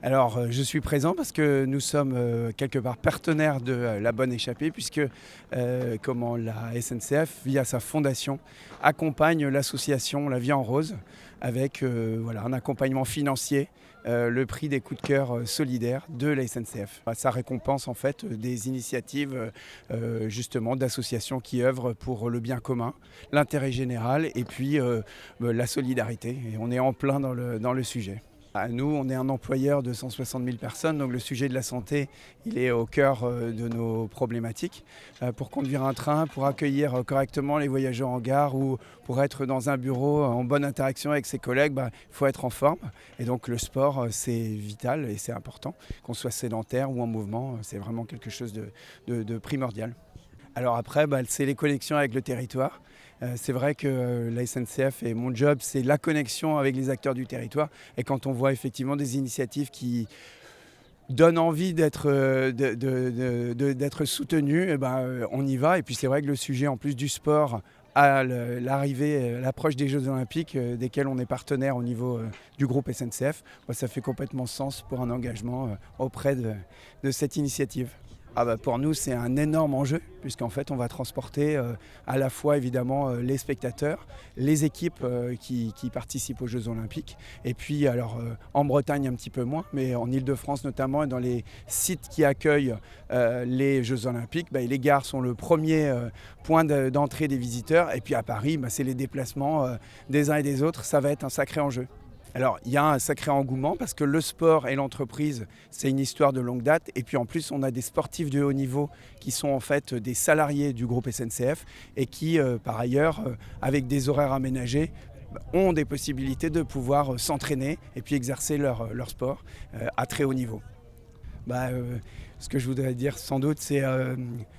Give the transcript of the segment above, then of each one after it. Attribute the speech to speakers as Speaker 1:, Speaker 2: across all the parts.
Speaker 1: Alors, je suis présent parce que nous sommes quelque part partenaires de la Bonne Échappée puisque la SNCF, via sa fondation, accompagne l'association La Vie en Rose avec un accompagnement financier, le prix des coups de cœur solidaires de la SNCF. Ça récompense en fait des initiatives justement d'associations qui œuvrent pour le bien commun, l'intérêt général et puis la solidarité. Et on est en plein dans le sujet. Nous, on est un employeur de 160 000 personnes, donc le sujet de la santé, il est au cœur de nos problématiques. Pour conduire un train, pour accueillir correctement les voyageurs en gare ou pour être dans un bureau en bonne interaction avec ses collègues, il faut être en forme. Et donc le sport, c'est vital et c'est important. Qu'on soit sédentaire ou en mouvement, c'est vraiment quelque chose de primordial. Alors après, c'est les connexions avec le territoire. C'est vrai que la SNCF et mon job, c'est la connexion avec les acteurs du territoire. Et quand on voit effectivement des initiatives qui donnent envie d'être soutenues, on y va. Et puis c'est vrai que le sujet en plus du sport, à l'approche des Jeux Olympiques, desquels on est partenaire au niveau du groupe SNCF, ça fait complètement sens pour un engagement auprès de cette initiative. Pour nous, c'est un énorme enjeu, puisqu'en fait, on va transporter à la fois évidemment les spectateurs, les équipes qui participent aux Jeux Olympiques, et puis en Bretagne un petit peu moins, mais en Île-de-France notamment, et dans les sites qui accueillent les Jeux Olympiques, les gares sont le premier point d'entrée des visiteurs, et puis à Paris, c'est les déplacements des uns et des autres, ça va être un sacré enjeu. Alors, il y a un sacré engouement parce que le sport et l'entreprise, c'est une histoire de longue date. Et puis en plus, on a des sportifs de haut niveau qui sont en fait des salariés du groupe SNCF et qui, par ailleurs, avec des horaires aménagés, ont des possibilités de pouvoir s'entraîner et puis exercer leur sport à très haut niveau. Ce que je voudrais dire sans doute, c'est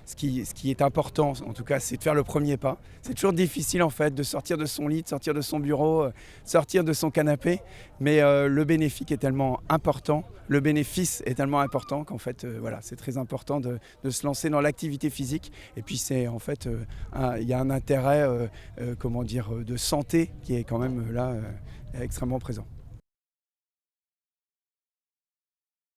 Speaker 1: ce qui est important, en tout cas, c'est de faire le premier pas. C'est toujours difficile en fait de sortir de son lit, de sortir de son bureau, sortir de son canapé, mais le bénéfice est tellement important, le bénéfice est tellement important qu'en fait, c'est très important de se lancer dans l'activité physique. Et puis c'est en fait, il y a un intérêt, de santé qui est quand même là extrêmement présent.